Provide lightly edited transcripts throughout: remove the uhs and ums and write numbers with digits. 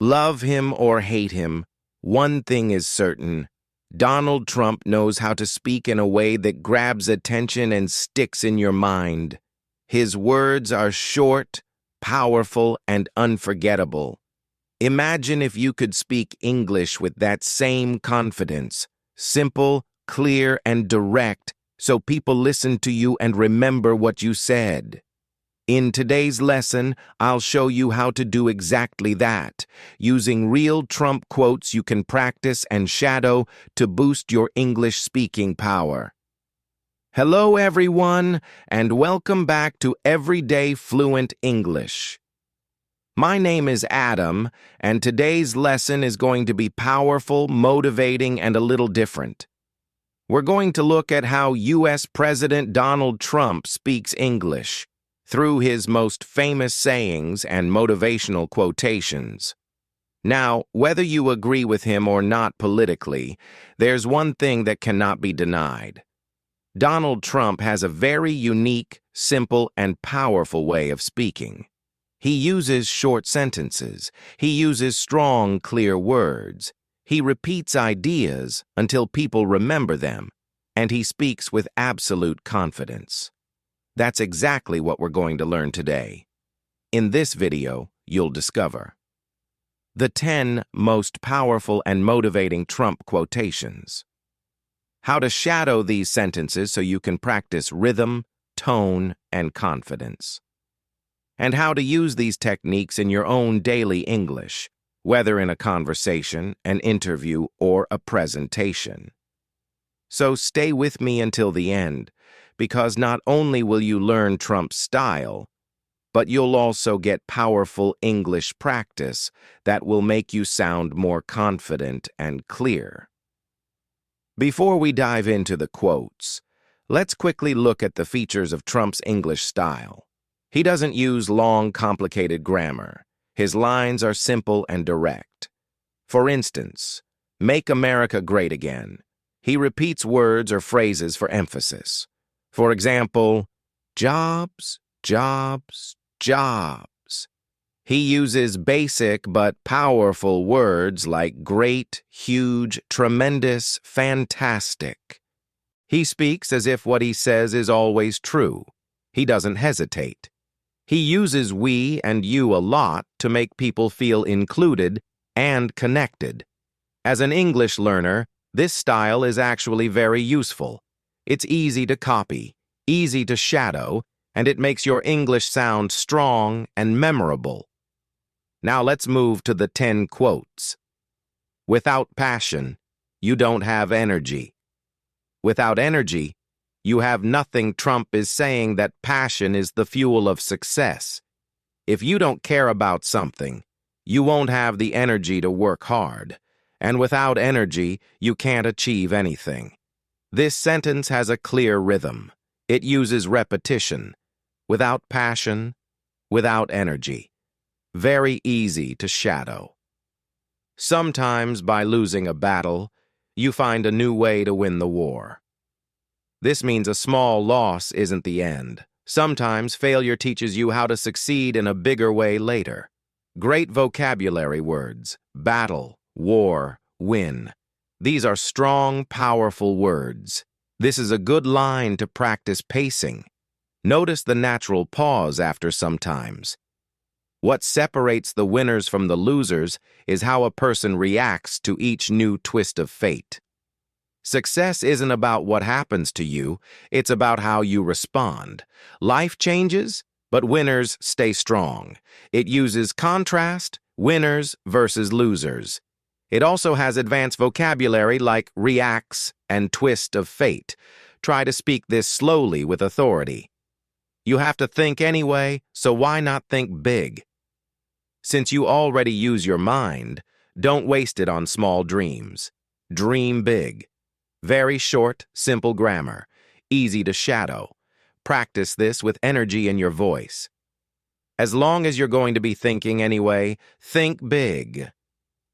Love him or hate him, one thing is certain. Donald Trump knows how to speak in a way that grabs attention and sticks in your mind. His words are short, powerful, and unforgettable. Imagine if you could speak English with that same confidence, simple, clear, and direct, so people listen to you and remember what you said. In today's lesson, I'll show you how to do exactly that, using real Trump quotes you can practice and shadow to boost your English speaking power. Hello, everyone, and welcome back to Everyday Fluent English. My name is Adam, and today's lesson is going to be powerful, motivating, and a little different. We're going to look at how U.S. President Donald Trump speaks English, through his most famous sayings and motivational quotations. Now, whether you agree with him or not politically, there's one thing that cannot be denied. Donald Trump has a very unique, simple, and powerful way of speaking. He uses short sentences. He uses strong, clear words. He repeats ideas until people remember them, and he speaks with absolute confidence. That's exactly what we're going to learn today. In this video, you'll discover the 10 most powerful and motivating Trump quotations, how to shadow these sentences so you can practice rhythm, tone, and confidence, and how to use these techniques in your own daily English, whether in a conversation, an interview, or a presentation. So stay with me until the end, because not only will you learn Trump's style, but you'll also get powerful English practice that will make you sound more confident and clear. Before we dive into the quotes, let's quickly look at the features of Trump's English style. He doesn't use long, complicated grammar. His lines are simple and direct. For instance, "Make America Great Again." He repeats words or phrases for emphasis. For example, jobs, jobs, jobs. He uses basic but powerful words like great, huge, tremendous, fantastic. He speaks as if what he says is always true. He doesn't hesitate. He uses we and you a lot to make people feel included and connected. As an English learner, this style is actually very useful. It's easy to copy, easy to shadow, and it makes your English sound strong and memorable. Now let's move to the 10 quotes. Without passion, you don't have energy. Without energy, you have nothing. Trump is saying that passion is the fuel of success. If you don't care about something, you won't have the energy to work hard. And without energy, you can't achieve anything. This sentence has a clear rhythm. It uses repetition. Without passion, without energy. Very easy to shadow. Sometimes, by losing a battle, you find a new way to win the war. This means a small loss isn't the end. Sometimes failure teaches you how to succeed in a bigger way later. Great vocabulary words: battle, war, win. These are strong, powerful words. This is a good line to practice pacing. Notice the natural pause after sometimes. What separates the winners from the losers is how a person reacts to each new twist of fate. Success isn't about what happens to you, it's about how you respond. Life changes, but winners stay strong. It uses contrast, winners versus losers. It also has advanced vocabulary like reacts and twist of fate. Try to speak this slowly with authority. You have to think anyway, so why not think big? Since you already use your mind, don't waste it on small dreams. Dream big. Very short, simple grammar. Easy to shadow. Practice this with energy in your voice. As long as you're going to be thinking anyway, think big.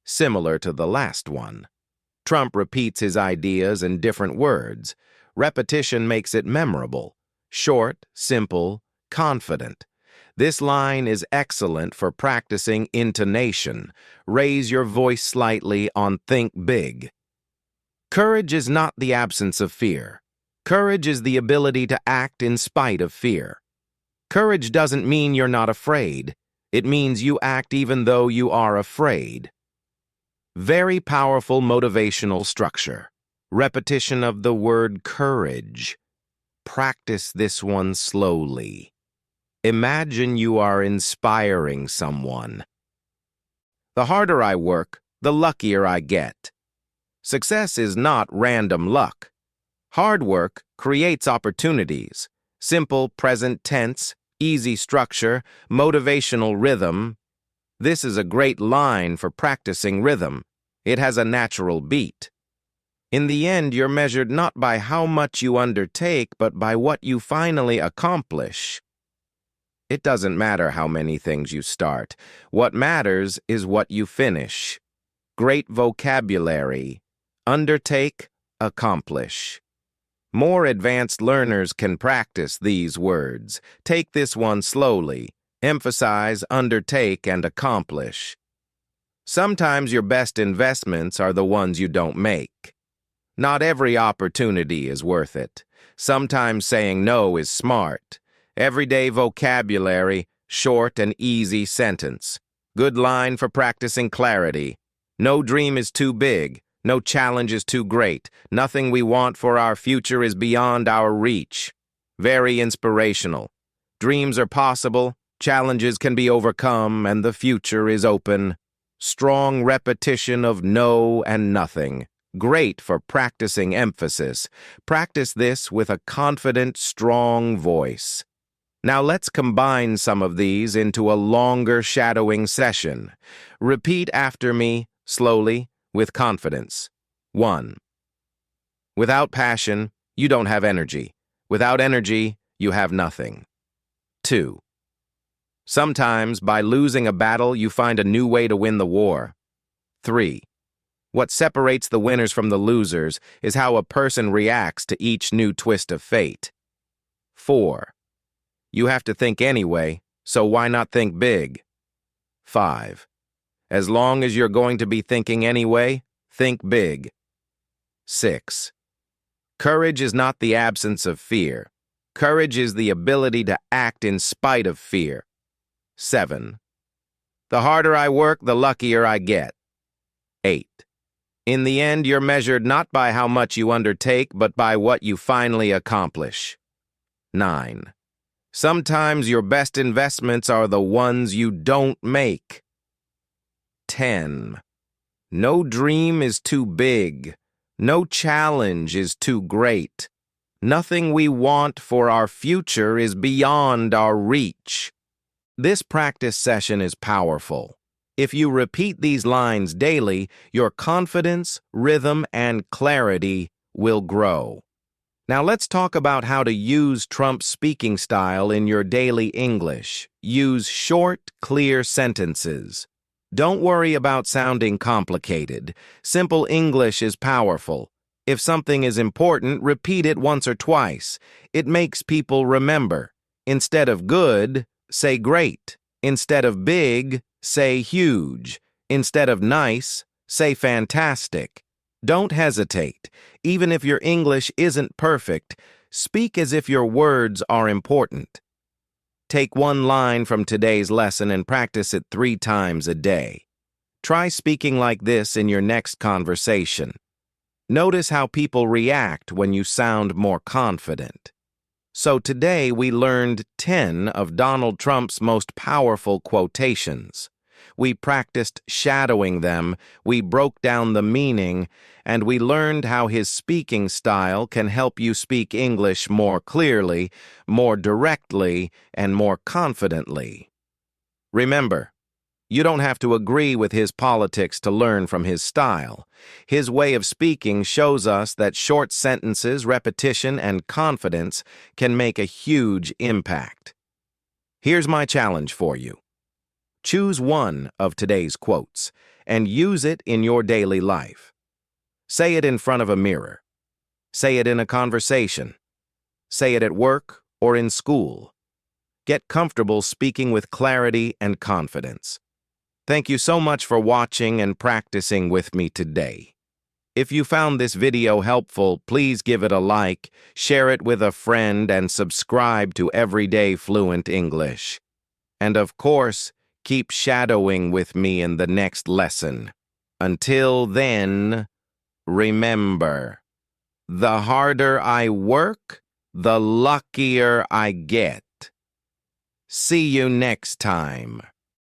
Similar to the last one. Trump repeats his ideas in different words. Repetition makes it memorable. Short, simple, confident. This line is excellent for practicing intonation. Raise your voice slightly on think big. Courage is not the absence of fear. Courage is the ability to act in spite of fear. Courage doesn't mean you're not afraid. It means you act even though you are afraid. Very powerful motivational structure. Repetition of the word courage. Practice this one slowly. Imagine you are inspiring someone. The harder I work, the luckier I get. Success is not random luck. Hard work creates opportunities. Simple present tense, easy structure, motivational rhythm. This is a great line for practicing rhythm. It has a natural beat. In the end, you're measured not by how much you undertake, but by what you finally accomplish. It doesn't matter how many things you start. What matters is what you finish. Great vocabulary. Undertake, accomplish. More advanced learners can practice these words. Take this one slowly. Emphasize, undertake, and accomplish. Sometimes your best investments are the ones you don't make. Not every opportunity is worth it. Sometimes saying no is smart. Everyday vocabulary, short and easy sentence. Good line for practicing clarity. No dream is too big. No challenge is too great. Nothing we want for our future is beyond our reach. Very inspirational. Dreams are possible, challenges can be overcome, and the future is open. Strong repetition of no and nothing. Great for practicing emphasis. Practice this with a confident, strong voice. Now let's combine some of these into a longer shadowing session. Repeat after me, slowly, with confidence. 1. Without passion, you don't have energy. Without energy, you have nothing. 2. Sometimes, by losing a battle, you find a new way to win the war. 3. What separates the winners from the losers is how a person reacts to each new twist of fate. 4. You have to think anyway, so why not think big? 5. As long as you're going to be thinking anyway, think big. 6. Courage is not the absence of fear. Courage is the ability to act in spite of fear. 7. The harder I work, the luckier I get. 8. In the end, you're measured not by how much you undertake, but by what you finally accomplish. 9. Sometimes your best investments are the ones you don't make. 10. No dream is too big. No challenge is too great. Nothing we want for our future is beyond our reach. This practice session is powerful. If you repeat these lines daily, your confidence, rhythm, and clarity will grow. Now let's talk about how to use Trump's speaking style in your daily English. Use short, clear sentences. Don't worry about sounding complicated. Simple English is powerful. If something is important, repeat it once or twice. It makes people remember. Instead of good, say great. Instead of big, say huge. Instead of nice, say fantastic. Don't hesitate. Even if your English isn't perfect, speak as if your words are important. Take one line from today's lesson and practice it 3 times a day. Try speaking like this in your next conversation. Notice how people react when you sound more confident. So today we learned 10 of Donald Trump's most powerful quotations. We practiced shadowing them, we broke down the meaning, and we learned how his speaking style can help you speak English more clearly, more directly, and more confidently. Remember, you don't have to agree with his politics to learn from his style. His way of speaking shows us that short sentences, repetition, and confidence can make a huge impact. Here's my challenge for you. Choose one of today's quotes and use it in your daily life. Say it in front of a mirror. Say it in a conversation. Say it at work or in school. Get comfortable speaking with clarity and confidence. Thank you so much for watching and practicing with me today. If you found this video helpful, please give it a like, share it with a friend, and subscribe to Everyday Fluent English. And of course, keep shadowing with me in the next lesson. Until then, remember, the harder I work, the luckier I get. See you next time.